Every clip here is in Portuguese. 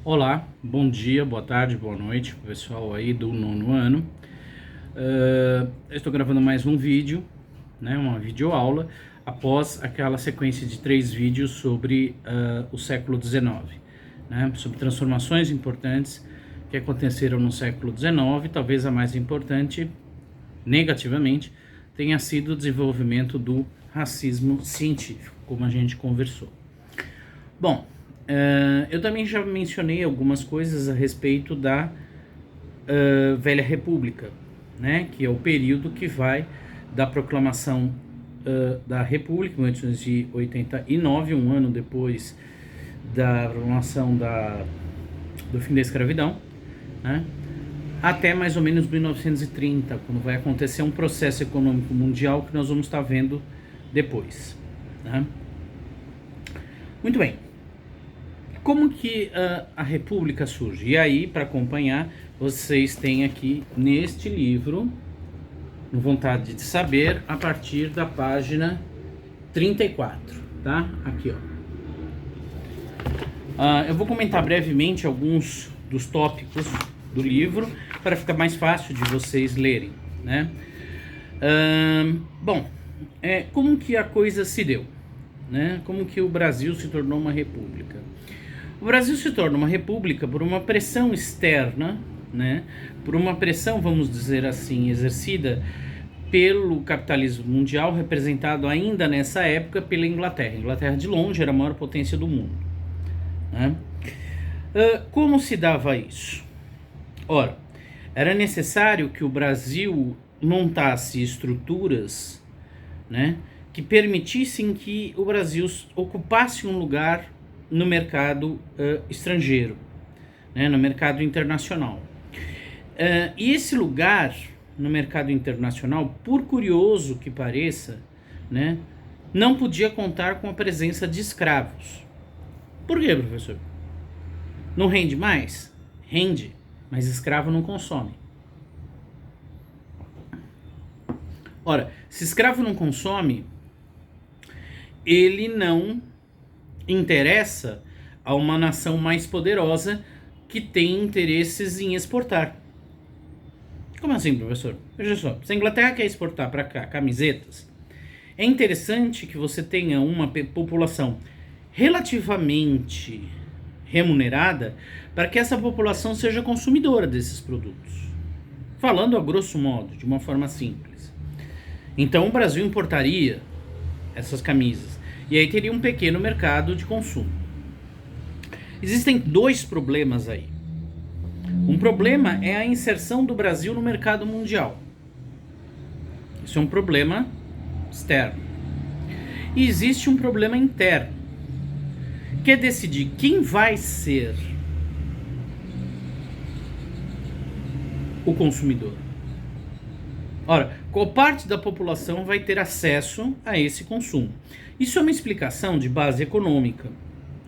Olá, bom dia, boa tarde, boa noite, pessoal aí do nono ano. Eu estou gravando mais um vídeo, né, uma videoaula, após aquela sequência de 3 vídeos sobre o século XIX, né, sobre transformações importantes que aconteceram no século XIX. Talvez a mais importante, negativamente, tenha sido o desenvolvimento do racismo científico, como a gente conversou. Bom, eu também já mencionei algumas coisas a respeito da Velha República, né, que é o período que vai da proclamação da República, em 1889, um ano depois da proclamação do fim da escravidão, né, até mais ou menos 1930, quando vai acontecer um processo econômico mundial que nós vamos estar vendo depois, né? Muito bem. Como que a República surge? E aí, para acompanhar, vocês têm aqui neste livro, Vontade de Saber, a partir da página 34, tá? Aqui, ó. Eu vou comentar brevemente alguns dos tópicos do livro, para ficar mais fácil de vocês lerem, né? Bom, como que a coisa se deu, né? Como que o Brasil se tornou uma república? O Brasil se torna uma república por uma pressão externa, né? Por uma pressão, vamos dizer assim, exercida pelo capitalismo mundial, representado ainda nessa época pela Inglaterra. A Inglaterra, de longe, era a maior potência do mundo, né? Como se dava isso? Ora, era necessário que o Brasil montasse estruturas, né, que permitissem que o Brasil ocupasse um lugar no mercado estrangeiro, né, no mercado internacional. E esse lugar no mercado internacional, por curioso que pareça, né, não podia contar com a presença de escravos. Por quê, professor? Não rende mais? Rende, mas escravo não consome. Ora, se escravo não consome, ele não interessa a uma nação mais poderosa que tem interesses em exportar. Como assim, professor? Veja só, se a Inglaterra quer exportar para cá camisetas, é interessante que você tenha uma população relativamente remunerada para que essa população seja consumidora desses produtos. Falando a grosso modo, de uma forma simples. Então o Brasil importaria essas camisas e aí teria um pequeno mercado de consumo. Existem 2 problemas aí. Um problema é a inserção do Brasil no mercado mundial. Isso é um problema externo. E existe um problema interno, que é decidir quem vai ser o consumidor. Ora, qual parte da população vai ter acesso a esse consumo? Isso é uma explicação de base econômica,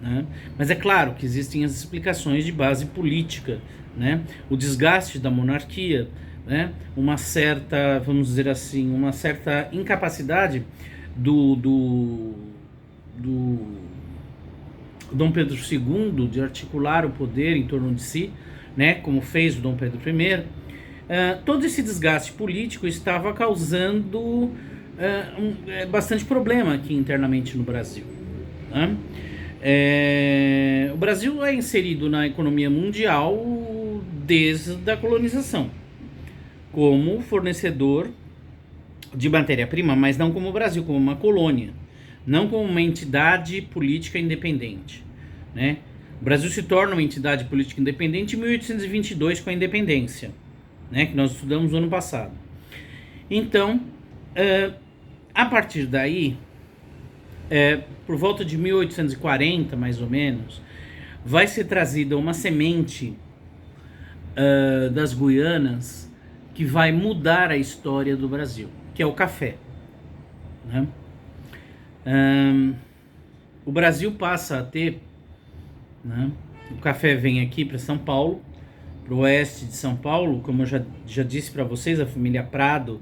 né? Mas é claro que existem as explicações de base política, né? O desgaste da monarquia, né? Uma certa, vamos dizer assim, uma certa incapacidade do Dom Pedro II de articular o poder em torno de si, né? Como fez o Dom Pedro I. Todo esse desgaste político estava causando bastante problema aqui internamente no Brasil, né? O Brasil é inserido na economia mundial desde a colonização, como fornecedor de matéria-prima, mas não como o Brasil, como uma colônia, não como uma entidade política independente, né? O Brasil se torna uma entidade política independente em 1822 com a independência, né, que nós estudamos no ano passado. Então, a partir daí, por volta de 1840, mais ou menos, vai ser trazida uma semente das Guianas que vai mudar a história do Brasil, que é o café, né? O Brasil passa a ter, né, o café vem aqui para São Paulo, para o oeste de São Paulo, como eu já disse para vocês, a família Prado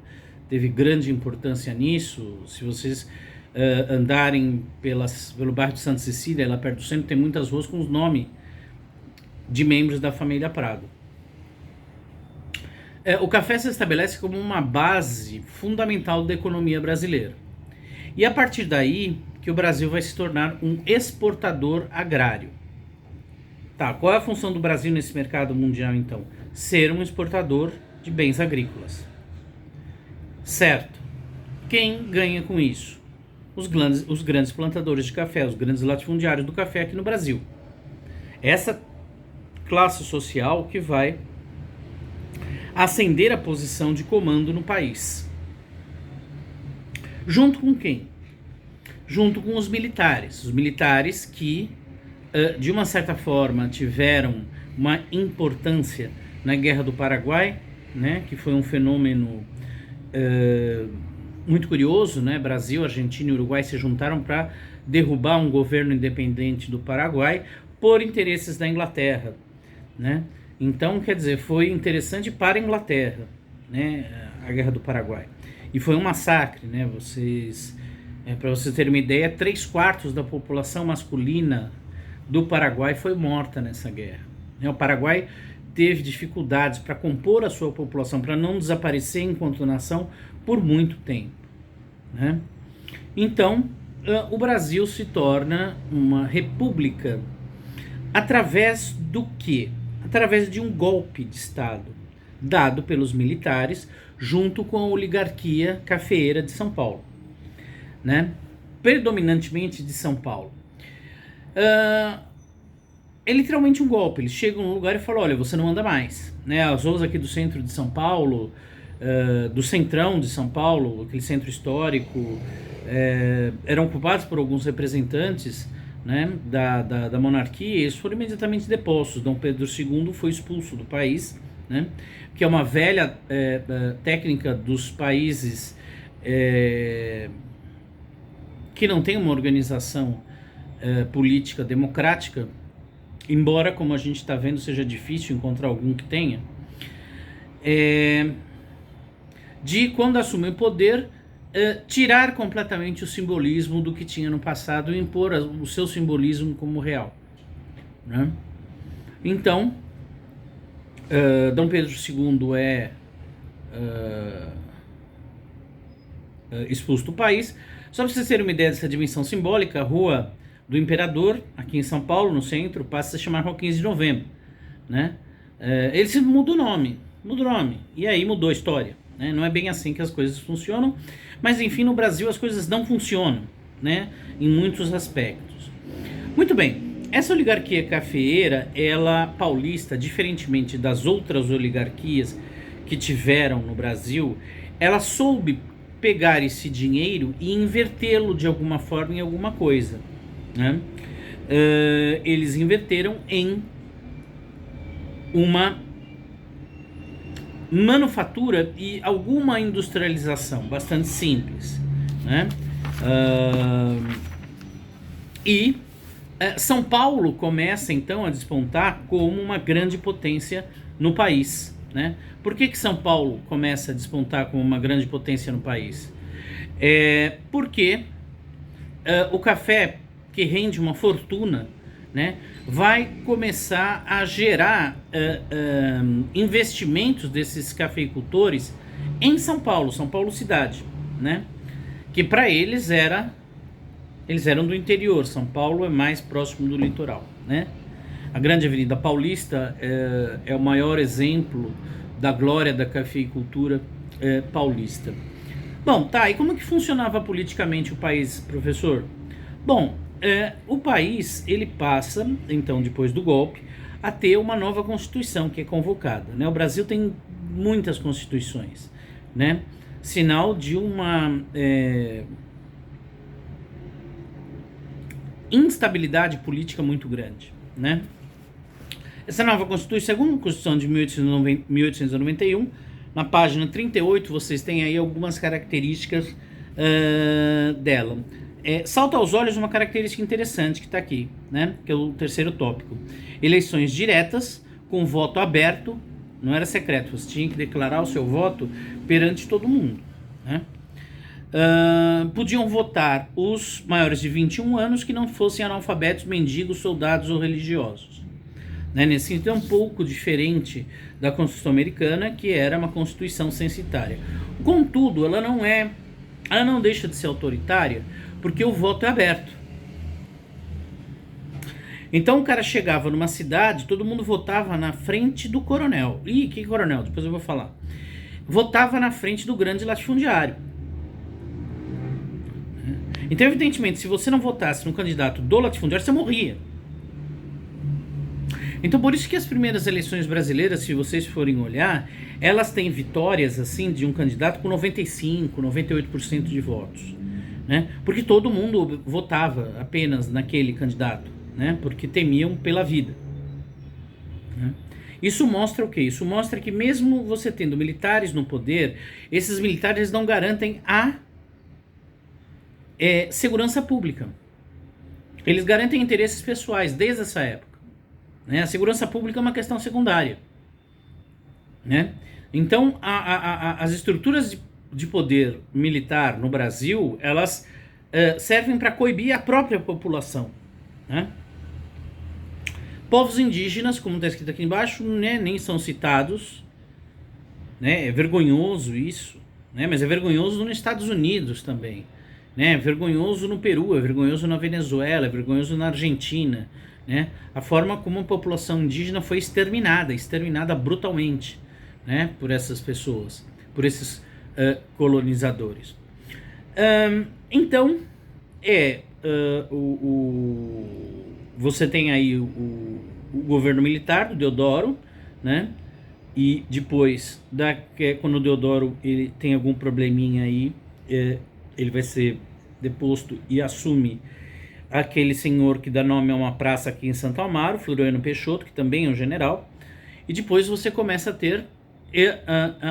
teve grande importância nisso. Se vocês andarem pelo bairro de Santa Cecília, lá perto do centro, tem muitas ruas com os nomes de membros da família Prado. O café se estabelece como uma base fundamental da economia brasileira. E a partir daí que o Brasil vai se tornar um exportador agrário. Tá, qual é a função do Brasil nesse mercado mundial então? Ser um exportador de bens agrícolas. Certo. Quem ganha com isso? Os grandes plantadores de café, os grandes latifundiários do café aqui no Brasil. Essa classe social que vai ascender a posição de comando no país. Junto com quem? Junto com os militares que, de uma certa forma, tiveram uma importância na Guerra do Paraguai, né, que foi um fenômeno muito curioso, né? Brasil, Argentina e Uruguai se juntaram para derrubar um governo independente do Paraguai por interesses da Inglaterra, né? Então, quer dizer, foi interessante para a Inglaterra, né, a Guerra do Paraguai. E foi um massacre, né? Para vocês terem uma ideia, 3/4 da população masculina do Paraguai foi morta nessa guerra. O Paraguai teve dificuldades para compor a sua população, para não desaparecer enquanto nação por muito tempo, né? Então, o Brasil se torna uma república através do quê? Através de um golpe de Estado dado pelos militares junto com a oligarquia cafeeira de São Paulo, né? Predominantemente de São Paulo. É literalmente um golpe. Eles chegam num lugar e falam: olha, você não anda mais, né? As ruas aqui do centro de São Paulo, do centrão de São Paulo, aquele centro histórico, eram ocupados por alguns representantes, né, da monarquia, e eles foram imediatamente depostos. Dom Pedro II foi expulso do país, né, que é uma velha técnica dos países que não tem uma organização política democrática, embora, como a gente está vendo, seja difícil encontrar algum que tenha, de quando assume o poder, tirar completamente o simbolismo do que tinha no passado e impor o seu simbolismo como real, né? Então, Dom Pedro II é expulso do país. Só para vocês terem uma ideia dessa dimensão simbólica, a Rua do Imperador, aqui em São Paulo, no centro, passa a se chamar Rua 15 de Novembro, né? Ele se muda o nome, e aí mudou a história, né? Não é bem assim que as coisas funcionam, mas enfim, no Brasil as coisas não funcionam, né, em muitos aspectos. Muito bem, essa oligarquia cafeeira, ela paulista, diferentemente das outras oligarquias que tiveram no Brasil, ela soube pegar esse dinheiro e invertê-lo de alguma forma em alguma coisa, né? Eles inverteram em uma manufatura e alguma industrialização bastante simples, né? São Paulo começa então a despontar como uma grande potência no país, né? Por que São Paulo começa a despontar como uma grande potência no país? Porque o café, que rende uma fortuna, né, vai começar a gerar investimentos desses cafeicultores em São Paulo cidade, né? Que para eles eram do interior. São Paulo é mais próximo do litoral, né? A Grande Avenida Paulista é o maior exemplo da glória da cafeicultura paulista. Bom, tá, e como que funcionava politicamente o país, professor? Bom, o país, ele passa, então, depois do golpe, a ter uma nova Constituição que é convocada, né? O Brasil tem muitas constituições, né? Sinal de uma instabilidade política muito grande, né? Essa nova Constituição, segundo a Constituição de 1891, na página 38, vocês têm aí algumas características dela. Salta aos olhos uma característica interessante que está aqui, né? Que é o terceiro tópico. Eleições diretas, com voto aberto, não era secreto, você tinha que declarar o seu voto perante todo mundo, né? Podiam votar os maiores de 21 anos que não fossem analfabetos, mendigos, soldados ou religiosos. né? Nesse sentido é um pouco diferente da Constituição americana, que era uma Constituição censitária. Contudo, ela não deixa de ser autoritária, porque o voto é aberto. Então o cara chegava numa cidade, todo mundo votava na frente do coronel. Ih, que coronel? Depois eu vou falar. Votava na frente do grande latifundiário. Então, evidentemente, se você não votasse no candidato do latifundiário, você morria. Então, por isso que as primeiras eleições brasileiras, se vocês forem olhar, elas têm vitórias, assim, de um candidato com 95%, 98% de votos, né? Porque todo mundo votava apenas naquele candidato, né? Porque temiam pela vida, né? Isso mostra o quê? Isso mostra que mesmo você tendo militares no poder, esses militares não garantem a segurança pública. Eles garantem interesses pessoais desde essa época, né? A segurança pública é uma questão secundária, né? Então, as estruturas de poder militar no Brasil, elas servem para coibir a própria população, né? Povos indígenas, como está escrito aqui embaixo, né, nem são citados, né? É vergonhoso isso, né? Mas é vergonhoso nos Estados Unidos também, né? É vergonhoso no Peru, é vergonhoso na Venezuela, é vergonhoso na Argentina, né? A forma como a população indígena foi exterminada brutalmente, né? Por essas pessoas, por esses colonizadores. Então, você tem aí o governo militar do Deodoro, né? E depois, quando o Deodoro ele tem algum probleminha aí, ele vai ser deposto e assume aquele senhor que dá nome a uma praça aqui em Santo Amaro, Floriano Peixoto, que também é um general. E depois você começa a ter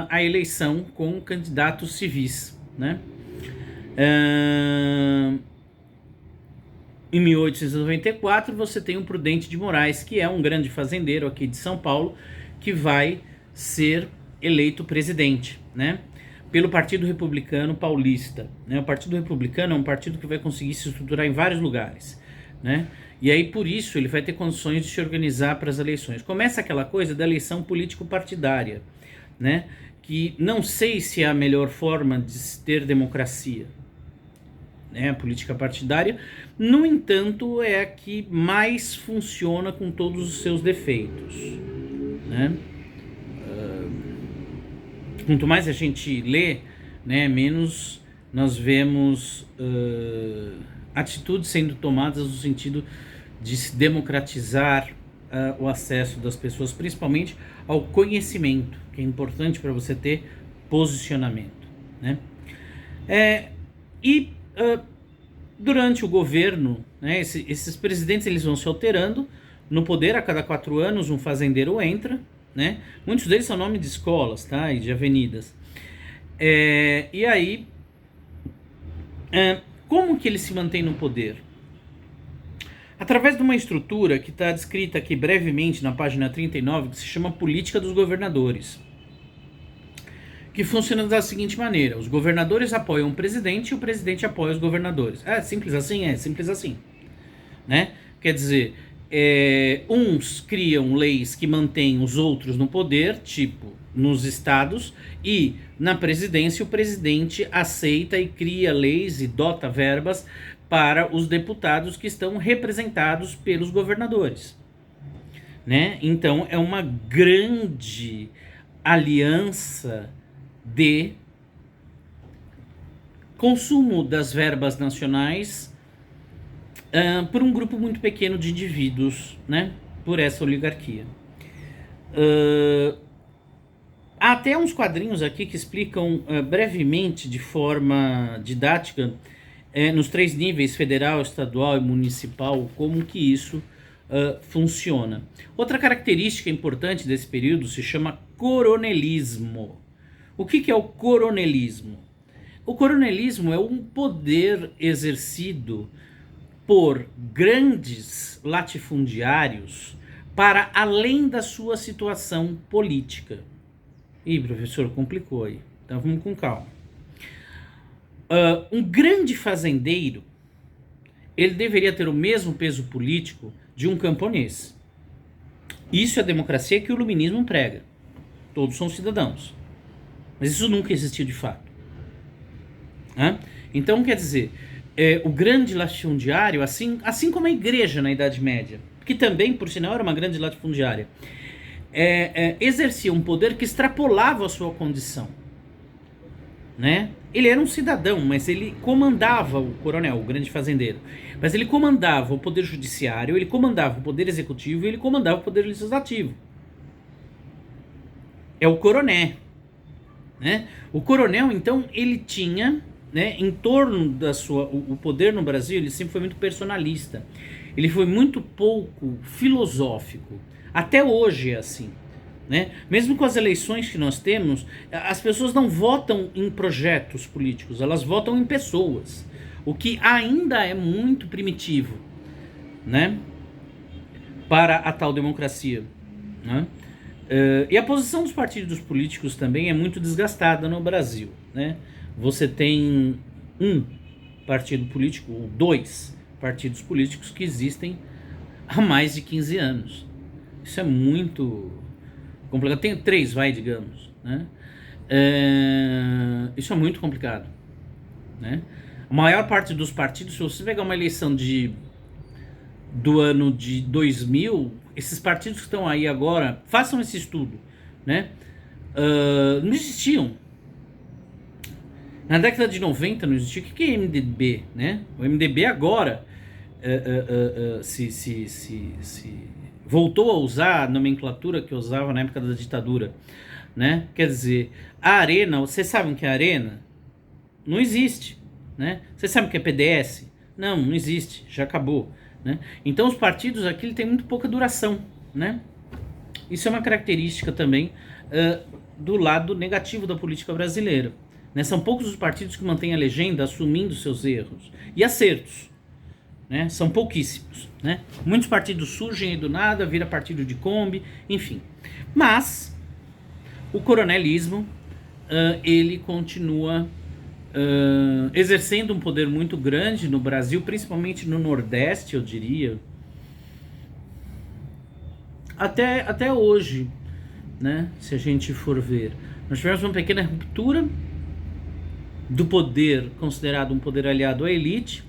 a eleição com candidatos civis, né? Em 1894 você tem o Prudente de Moraes, que é um grande fazendeiro aqui de São Paulo, que vai ser eleito presidente, né? Pelo Partido Republicano Paulista, né? O Partido Republicano é um partido que vai conseguir se estruturar em vários lugares, né? E aí por isso ele vai ter condições de se organizar para as eleições. Começa aquela coisa da eleição político-partidária, né? Que não sei se é a melhor forma de ter democracia, né? A política partidária, no entanto, é a que mais funciona com todos os seus defeitos, né? Quanto mais a gente lê, né, menos nós vemos atitudes sendo tomadas no sentido de se democratizar o acesso das pessoas, principalmente ao conhecimento, que é importante para você ter posicionamento, né? Durante o governo, né, esses presidentes eles vão se alterando no poder. A cada 4 anos um fazendeiro entra, né? Muitos deles são nomes de escolas, tá? E de avenidas. E aí, como que ele se mantém no poder? Através de uma estrutura que está descrita aqui brevemente na página 39, que se chama Política dos Governadores, que funciona da seguinte maneira: os governadores apoiam o presidente e o presidente apoia os governadores. É simples assim? É simples assim, né? Quer dizer, uns criam leis que mantêm os outros no poder, tipo nos estados, e na presidência o presidente aceita e cria leis e dota verbas para os deputados que estão representados pelos governadores, né? Então é uma grande aliança de consumo das verbas nacionais por um grupo muito pequeno de indivíduos, né? Por essa oligarquia. Há até uns quadrinhos aqui que explicam brevemente, de forma didática, nos 3 níveis, federal, estadual e municipal, como que isso funciona. Outra característica importante desse período se chama coronelismo. O que é o coronelismo? O coronelismo é um poder exercido por grandes latifundiários para além da sua situação política. Ih, professor, complicou aí. Então vamos com calma. Um grande fazendeiro, ele deveria ter o mesmo peso político de um camponês. Isso é a democracia que o iluminismo prega. Todos são cidadãos. Mas isso nunca existiu de fato. Então, quer dizer, o grande latifundiário, assim como a igreja na Idade Média, que também, por sinal, era uma grande latifundiária, exercia um poder que extrapolava a sua condição. Né? Ele era um cidadão, mas ele comandava o coronel, o grande fazendeiro. Mas ele comandava o poder judiciário, ele comandava o poder executivo e ele comandava o poder legislativo. É o coroné. Né? O coronel, então, ele tinha, né, em torno da sua... O poder no Brasil, ele sempre foi muito personalista. Ele foi muito pouco filosófico. Até hoje é assim. Né? Mesmo com as eleições que nós temos, as pessoas não votam em projetos políticos, elas votam em pessoas, o que ainda é muito primitivo, né? Para a tal democracia. Né? E a posição dos partidos políticos também é muito desgastada no Brasil. Né? Você tem um partido político, ou dois partidos políticos que existem há mais de 15 anos. Isso é muito complicado. Tem três, digamos. Né? Isso é muito complicado. Né? A maior parte dos partidos, se você pegar uma eleição do ano de 2000, esses partidos que estão aí agora, façam esse estudo. Né? Não existiam. Na década de 90 não existia. O que é MDB? Né? O MDB agora se voltou a usar a nomenclatura que usava na época da ditadura, né? Quer dizer, a Arena, vocês sabem o que é a Arena? Não existe, né? Vocês sabem o que é PDS? Não existe, já acabou, né? Então os partidos aqui têm muito pouca duração, né? Isso é uma característica também do lado negativo da política brasileira, né? São poucos os partidos que mantêm a legenda assumindo seus erros e acertos. Né? São pouquíssimos. Né? Muitos partidos surgem aí do nada, vira partido de Kombi, enfim. Mas o coronelismo ele continua exercendo um poder muito grande no Brasil, principalmente no Nordeste, eu diria. Até hoje, né? Se a gente for ver. Nós tivemos uma pequena ruptura do poder considerado um poder aliado à elite,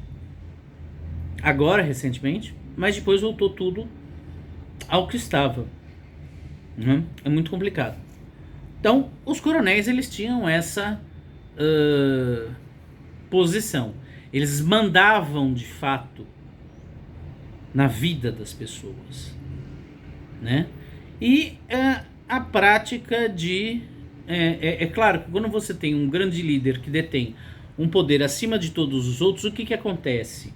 agora, recentemente, mas depois voltou tudo ao que estava. Né? É muito complicado. Então, os coronéis, eles tinham essa posição. Eles mandavam, de fato, na vida das pessoas. Né? E a prática de... É claro que quando você tem um grande líder que detém um poder acima de todos os outros, o que acontece?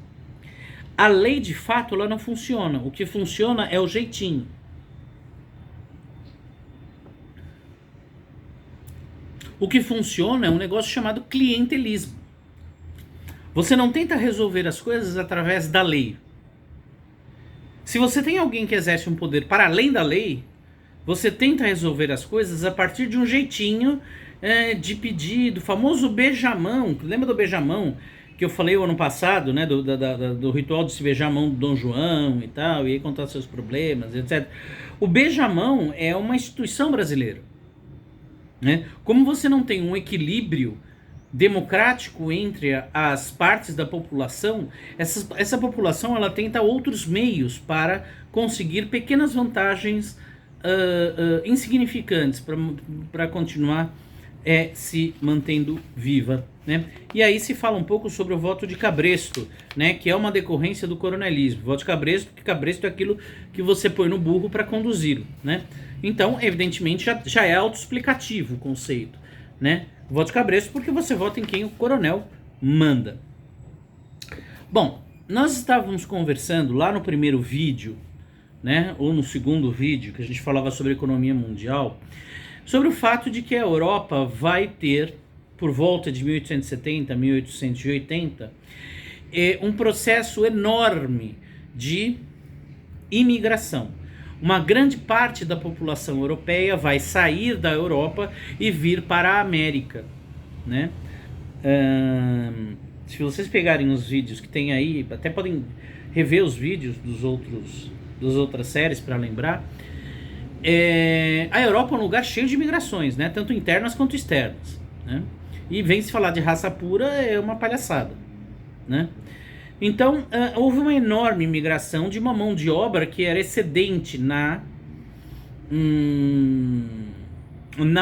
A lei, de fato, ela não funciona. O que funciona é o jeitinho. O que funciona é um negócio chamado clientelismo. Você não tenta resolver as coisas através da lei. Se você tem alguém que exerce um poder para além da lei, você tenta resolver as coisas a partir de um jeitinho de pedir, do famoso beijamão. Lembra do beijamão? Que eu falei o ano passado, né, do ritual de se beijar a mão do Dom João e tal, e aí contar seus problemas, etc. O beijamão é uma instituição brasileira. Né? Como você não tem um equilíbrio democrático entre as partes da população, essa população ela tenta outros meios para conseguir pequenas vantagens insignificantes para continuar se mantendo viva. Né? E aí se fala um pouco sobre o voto de cabresto, né? Que é uma decorrência do coronelismo. Voto de cabresto, porque cabresto é aquilo que você põe no burro para conduzi-lo. Né? Então, evidentemente, já é autoexplicativo o conceito. Né? Voto de cabresto porque você vota em quem o coronel manda. Bom, nós estávamos conversando lá no primeiro vídeo, né? Ou no segundo vídeo, que a gente falava sobre economia mundial, sobre o fato de que a Europa vai ter, por volta de 1870, 1880, um processo enorme de imigração. Uma grande parte da população europeia vai sair da Europa e vir para a América. Né? Se vocês pegarem os vídeos que tem aí, até podem rever os vídeos das outras séries para lembrar, A Europa é um lugar cheio de migrações, né? Tanto internas quanto externas, né? E vem se falar de raça pura é uma palhaçada, né? Então, houve uma enorme migração de uma mão de obra que era excedente na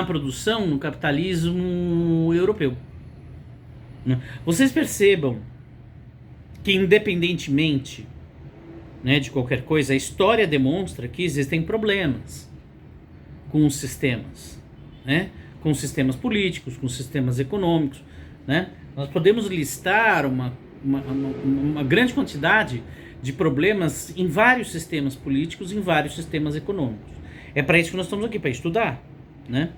produção, no capitalismo europeu, né? Vocês percebam que, independentemente, né, de qualquer coisa, a história demonstra que existem problemas com os sistemas, né? Com os sistemas políticos, com os sistemas econômicos, né? Nós podemos listar uma grande quantidade de problemas em vários sistemas políticos, em vários sistemas econômicos. É para isso que nós estamos aqui, para estudar, né?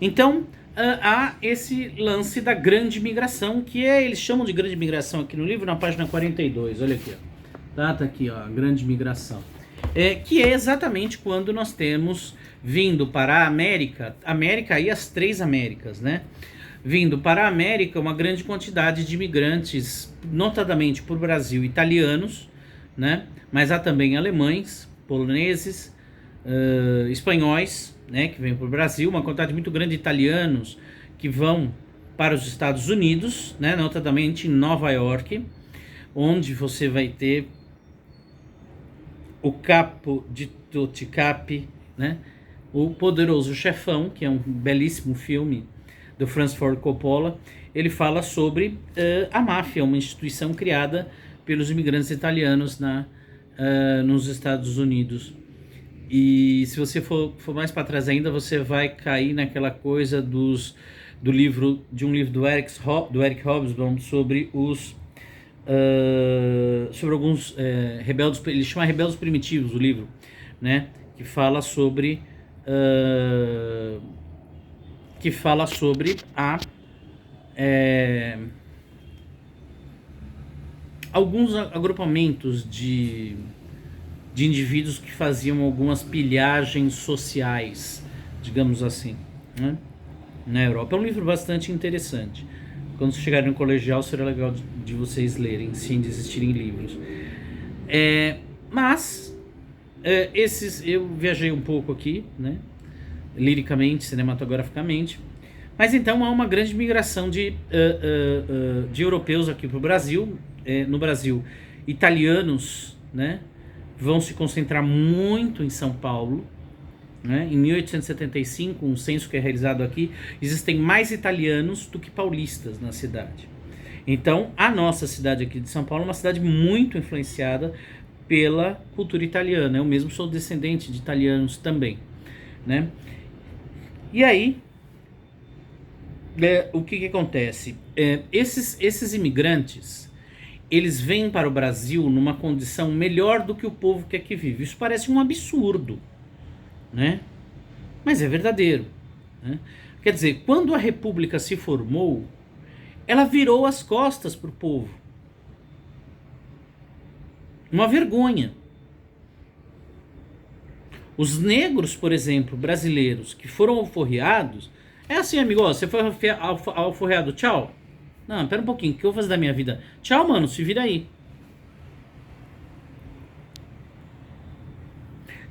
Então, há esse lance da grande migração, que eles chamam de grande migração aqui no livro, na página 42, olha aqui, ó. Tá aqui, ó, a grande migração. Que é exatamente quando nós temos vindo para a América e as três Américas, né? Vindo para a América uma grande quantidade de imigrantes, notadamente por Brasil, italianos, né? Mas há também alemães, poloneses, espanhóis, né? Que vêm para o Brasil, uma quantidade muito grande de italianos que vão para os Estados Unidos, né? Notadamente em Nova York, onde você vai ter o Capo di Tutti Capi, né? O Poderoso Chefão, que é um belíssimo filme do Francis Ford Coppola. Ele fala sobre a máfia, uma instituição criada pelos imigrantes italianos nos Estados Unidos. E se você for mais para trás ainda, você vai cair naquela coisa de um livro do Eric Hobsbawm sobre sobre alguns rebeldes, ele chama Rebeldes Primitivos, o livro, né? Que fala sobre alguns agrupamentos de indivíduos que faziam algumas pilhagens sociais, digamos assim, né? Na Europa. É um livro bastante interessante. Quando vocês chegarem no colegial, será legal de vocês lerem, se ainda existirem livros. Mas eu viajei um pouco aqui, né? Liricamente, cinematograficamente. Mas então há uma grande migração de europeus aqui para o Brasil. No Brasil, italianos, né, vão se concentrar muito em São Paulo, né? Em 1875, um censo que é realizado aqui, existem mais italianos do que paulistas na cidade. Então, a nossa cidade aqui de São Paulo é uma cidade muito influenciada pela cultura italiana. Eu mesmo sou descendente de italianos também, né? E aí, o que acontece? Esses imigrantes, eles vêm para o Brasil numa condição melhor do que o povo que aqui vive. Isso parece um absurdo, né? Mas é verdadeiro, né? Quer dizer, quando a República se formou, ela virou as costas para o povo. Uma vergonha. Os negros, por exemplo, brasileiros, que foram alforreados, é assim, amigo, ó, você foi alforreado, tchau. Não, pera um pouquinho, o que eu vou fazer da minha vida? Tchau, mano, se vira aí.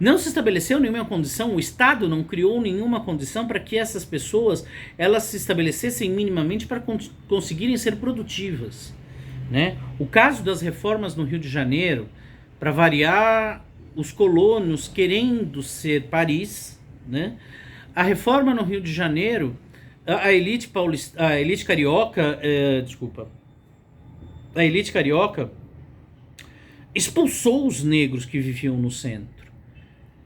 Não se estabeleceu nenhuma condição, o Estado não criou nenhuma condição para que essas pessoas elas se estabelecessem minimamente para conseguirem ser produtivas, né? O caso das reformas no Rio de Janeiro, para variar, os colonos querendo ser Paris, né? A reforma no Rio de Janeiro, a elite carioca, a elite carioca expulsou os negros que viviam no centro.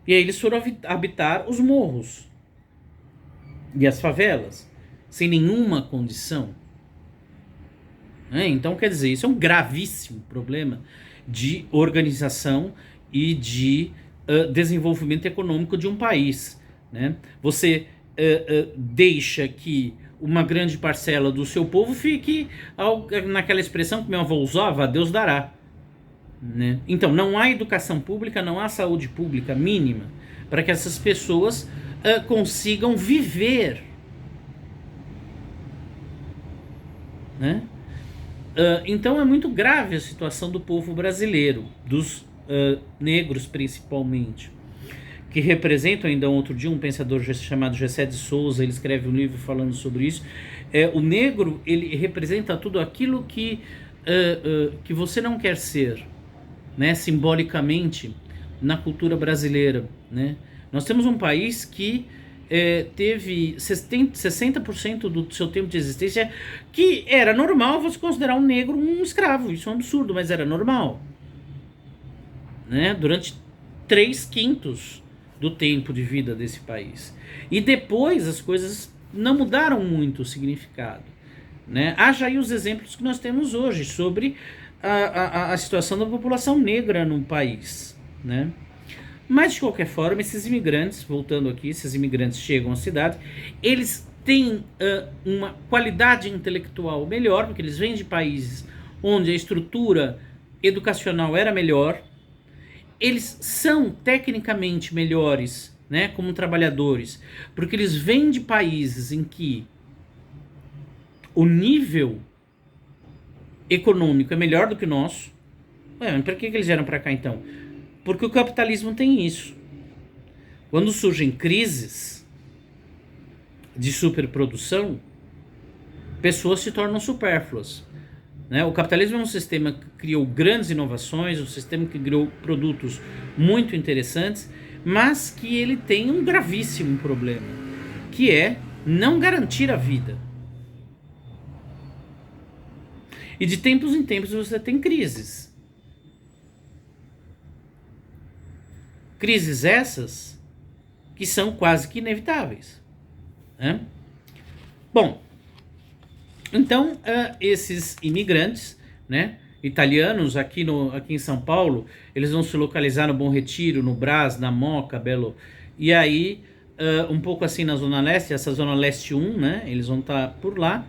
E aí eles foram habitar os morros e as favelas, sem nenhuma condição. Então, quer dizer, isso é um gravíssimo problema de organização e de desenvolvimento econômico de um país, né? Você deixa que uma grande parcela do seu povo fique naquela expressão que meu avô usava, Deus dará. Né? Então, não há educação pública, não há saúde pública mínima para que essas pessoas consigam viver. Né? Então, é muito grave a situação do povo brasileiro, dos negros principalmente, que representam, ainda outro dia, um pensador chamado Gessé de Souza, ele escreve um livro falando sobre isso. O negro, ele representa tudo aquilo que você não quer ser, né, simbolicamente, na cultura brasileira, né? Nós temos um país que teve 60% do seu tempo de existência que era normal você considerar um negro um escravo. Isso é um absurdo, mas era normal, né? Durante 3/5 do tempo de vida desse país. E depois as coisas não mudaram muito o significado, né? Haja aí os exemplos que nós temos hoje sobre a situação da população negra no país, né? Mas de qualquer forma, esses imigrantes, voltando aqui, esses imigrantes chegam à cidade, eles têm uma qualidade intelectual melhor, porque eles vêm de países onde a estrutura educacional era melhor, eles são tecnicamente melhores, né, como trabalhadores, porque eles vêm de países em que o nível econômico é melhor do que o nosso. Mas por que eles vieram para cá então? Porque o capitalismo tem isso. Quando surgem crises de superprodução, pessoas se tornam supérfluas, né? O capitalismo é um sistema que criou grandes inovações, um sistema que criou produtos muito interessantes, mas que ele tem um gravíssimo problema, que é não garantir a vida. E de tempos em tempos você tem crises. Crises essas que são quase que inevitáveis, né? Bom, então esses imigrantes, né, italianos aqui em São Paulo, eles vão se localizar no Bom Retiro, no Brás, na Moca, Belo, e aí um pouco assim na Zona Leste, essa Zona Leste 1, né, eles vão estar por lá,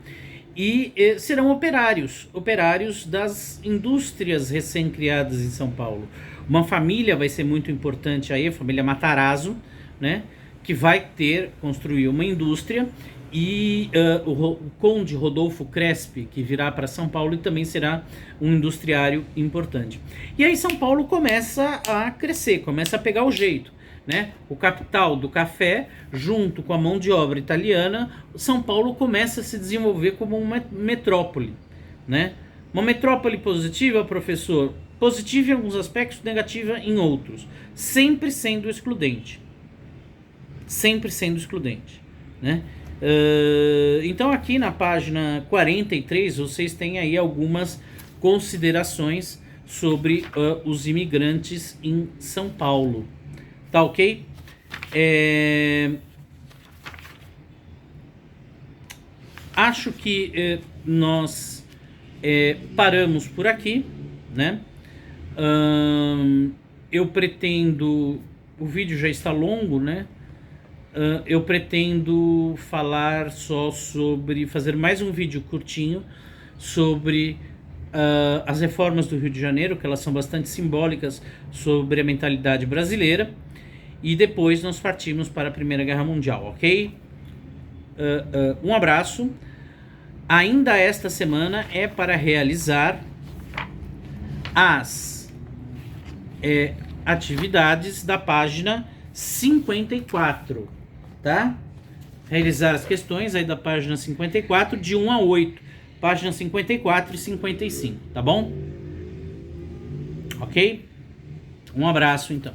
e serão operários das indústrias recém-criadas em São Paulo. Uma família vai ser muito importante aí, a família Matarazzo, né, que vai construir uma indústria, e o Conde Rodolfo Crespi, que virá para São Paulo e também será um industriário importante. E aí São Paulo começa a crescer, começa a pegar o jeito, né? O capital do café, junto com a mão de obra italiana, São Paulo começa a se desenvolver como uma metrópole, né? Uma metrópole positiva, professor? Positiva em alguns aspectos, negativa em outros. Sempre sendo excludente. Sempre sendo excludente, né? Então aqui na página 43 vocês têm aí algumas considerações sobre os imigrantes em São Paulo. Tá ok? Acho que nós paramos por aqui, né? Eu pretendo... O vídeo já está longo, né? Eu pretendo falar só sobre... Fazer mais um vídeo curtinho sobre as reformas do Rio de Janeiro, que elas são bastante simbólicas sobre a mentalidade brasileira. E depois nós partimos para a Primeira Guerra Mundial, ok? Um abraço. Ainda esta semana é para realizar as atividades da página 54, tá? Realizar as questões aí da página 54, de 1 a 8. Página 54 e 55, tá bom? Ok? Um abraço, então.